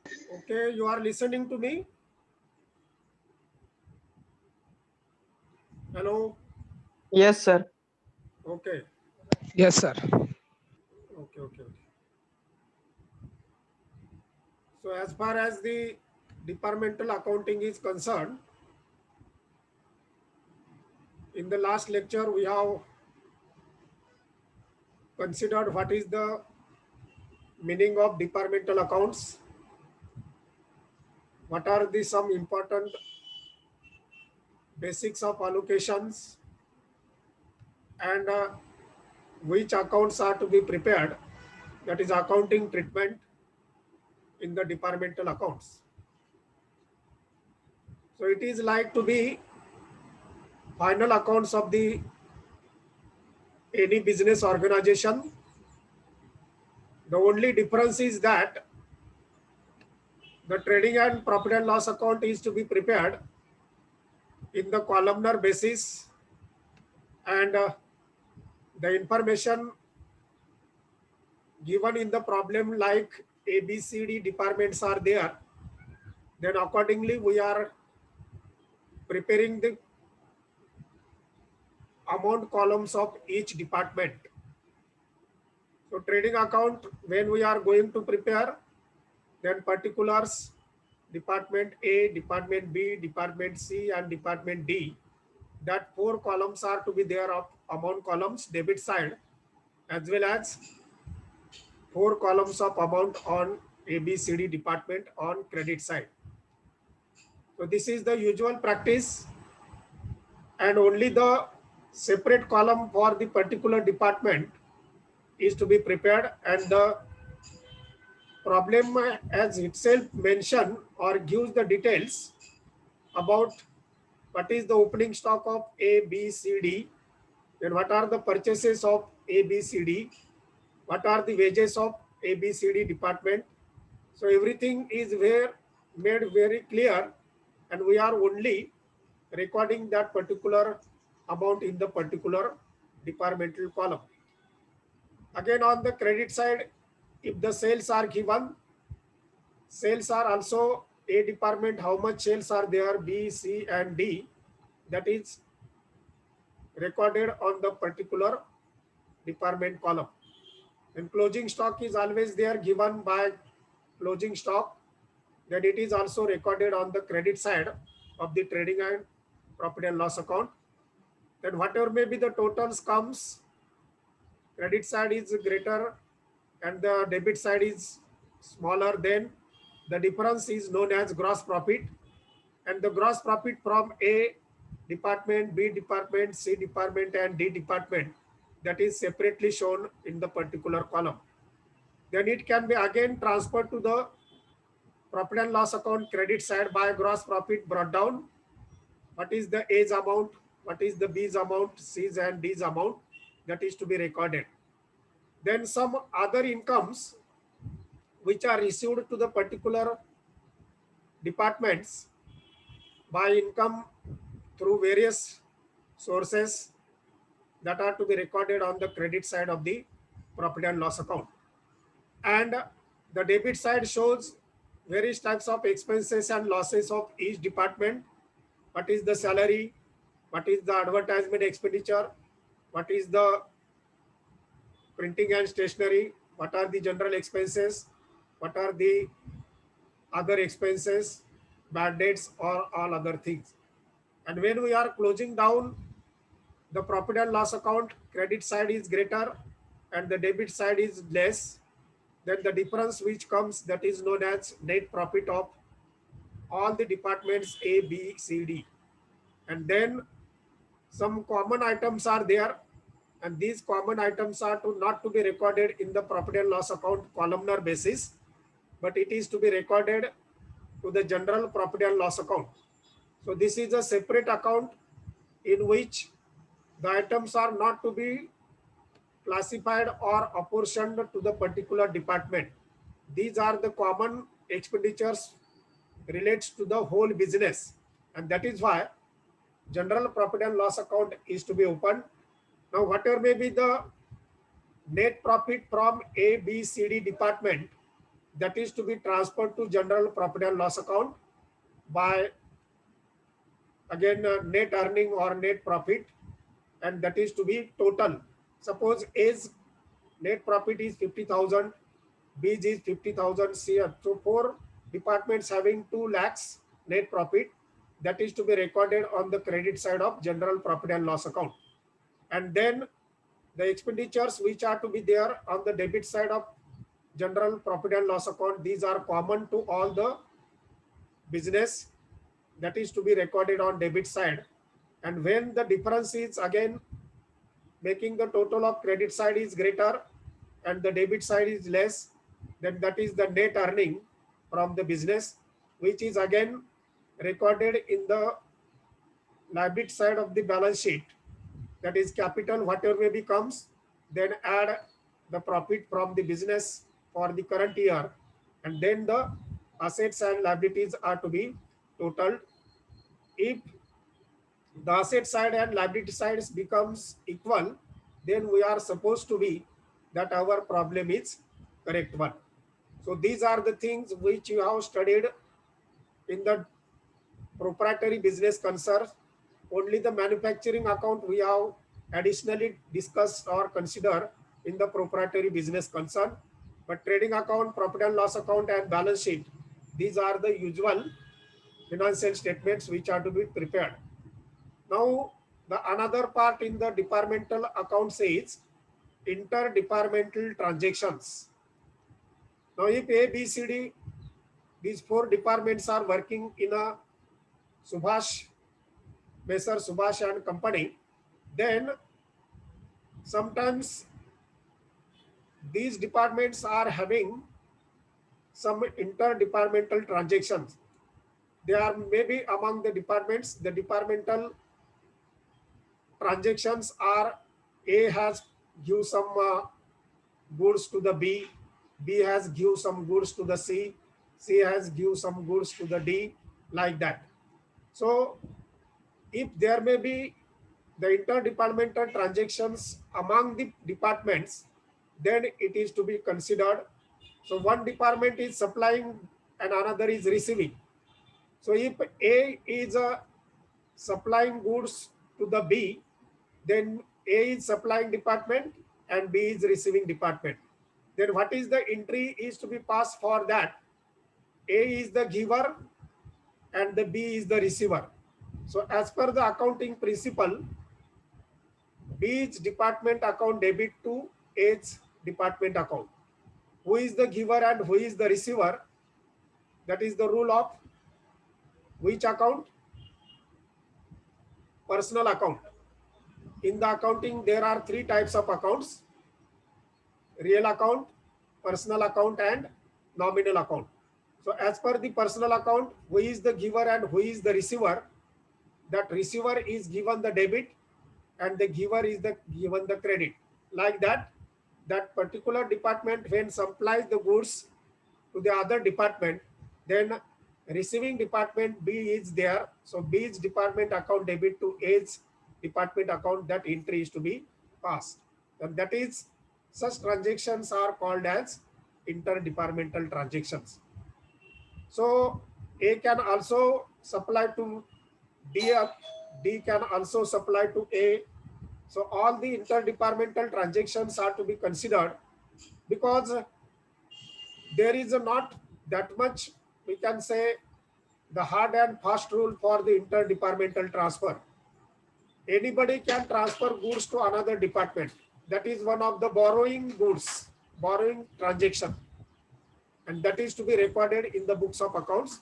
Okay, you are listening to me? Hello? Yes, sir. Okay, Yes, sir. okay. So as far as the departmental accounting is concerned, in the last lecture we have considered what is the meaning of departmental accounts, what are the some important basics of allocations, and which accounts are to be prepared, that is accounting treatment in the departmental accounts. So it is like to be final accounts of the any business organization. The only difference is that the trading and profit and loss account is to be prepared in the columnar basis, and the information given in the problem like A, B, C, D departments are there. Then accordingly we are preparing the amount columns of each department. So trading account, when we are going to prepare, then particulars, department A, department B, department C, and department D, that four columns are to be there of amount columns debit side, as well as four columns of amount on ABCD department on credit side. So this is the usual practice, and only the separate column for the particular department is to be prepared, and the problem as itself mention or gives the details about what is the opening stock of A, B, C, D, then what are the purchases of A, B, C, D, what are the wages of A, B, C, D department. So everything is made very clear, and we are only recording that particular amount in the particular departmental column. Again, on the credit side, if the sales are given, sales are also A department, how much sales are there, B, C, and D, that is recorded on the particular department column. And closing stock is always there given by closing stock, then it is also recorded on the credit side of the trading and profit and loss account. Then whatever may be the totals comes, credit side is greater and the debit side is smaller, then the difference is known as gross profit, and the gross profit from A department, B department, C department, and D department, that is separately shown in the particular column. Then it can be again transferred to the profit and loss account credit side by gross profit brought down. What is the A's amount, what is the B's amount, C's and D's amount, that is to be recorded. Then some other incomes which are received to the particular departments by income through various sources, that are to be recorded on the credit side of the profit and loss account. And the debit side shows various types of expenses and losses of each department. What is the salary, what is the advertisement expenditure, what is the printing and stationery, what are the general expenses, what are the other expenses, bad debts, or all other things. And when we are closing down the profit and loss account, credit side is greater and the debit side is less, then the difference which comes, that is known as net profit of all the departments A, B, C, D. And then some common items are there, and these common items are to not to be recorded in the profit and loss account columnar basis, but it is to be recorded to the general profit and loss account. So this is a separate account in which the items are not to be classified or apportioned to the particular department. These are the common expenditures relates to the whole business, and that is why general profit and loss account is to be opened. Now whatever may be the net profit from A, B, C, D department, that is to be transferred to general profit and loss account by again net earning or net profit, and that is to be total. Suppose A's net profit is 50,000, B's is 50,000, so 4 departments having 2 lakhs net profit, that is to be recorded on the credit side of general profit and loss account. And then the expenditures which are to be there on the debit side of general profit and loss account, these are common to all the business, that is to be recorded on debit side. And when the difference is again making the total of credit side is greater and the debit side is less, then that is the net earning from the business, which is again recorded in the liability side of the balance sheet. That is capital, whatever may becomes, then add the profit from the business for the current year, and then the assets and liabilities are to be totaled. If the asset side and liability sides becomes equal, then we are supposed to be that our problem is correct one. So these are the things which you have studied in the proprietary business concern. Only the manufacturing account we have additionally discussed or considered in the proprietary business concern. But trading account, profit and loss account, and balance sheet, these are the usual financial statements which are to be prepared. Now, the another part in the departmental accounts is interdepartmental transactions. Now, if A, B, C, D, these 4 departments are working in a Messr Subhash and company, then sometimes these departments are having some interdepartmental transactions. They are maybe among the departments, the departmental transactions are A has give some goods to the B, B has give some goods to the C, C has give some goods to the D, like that. So if there may be the interdepartmental transactions among the departments, then it is to be considered. So one department is supplying and another is receiving. So if A is supplying goods to the B, then A is supplying department and B is receiving department. Then what is the entry is to be passed for that? A is the giver and the B is the receiver. So as per the accounting principle, B's department account debit to A's department account. Who is the giver and who is the receiver? That is the rule of which account? Personal account. In the accounting, there are 3 types of accounts: real account, personal account, and nominal account. So as per the personal account, who is the giver and who is the receiver? That receiver is given the debit and the giver is given the credit. Like that, that particular department when supplies the goods to the other department, then receiving department B is there. So B's department account debit to A's department account, that entry is to be passed. And that is, such transactions are called as interdepartmental transactions. So A can also supply to D, D can also supply to A. So all the interdepartmental transactions are to be considered, because there is not that much, we can say, the hard and fast rule for the interdepartmental transfer. Anybody can transfer goods to another department. That is one of the borrowing goods, borrowing transaction. And that is to be recorded in the books of accounts.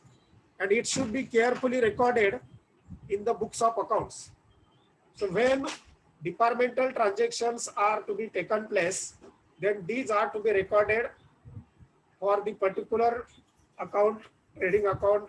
And it should be carefully recorded in the books of accounts. So when departmental transactions are to be taken place, then these are to be recorded for the particular account, trading account,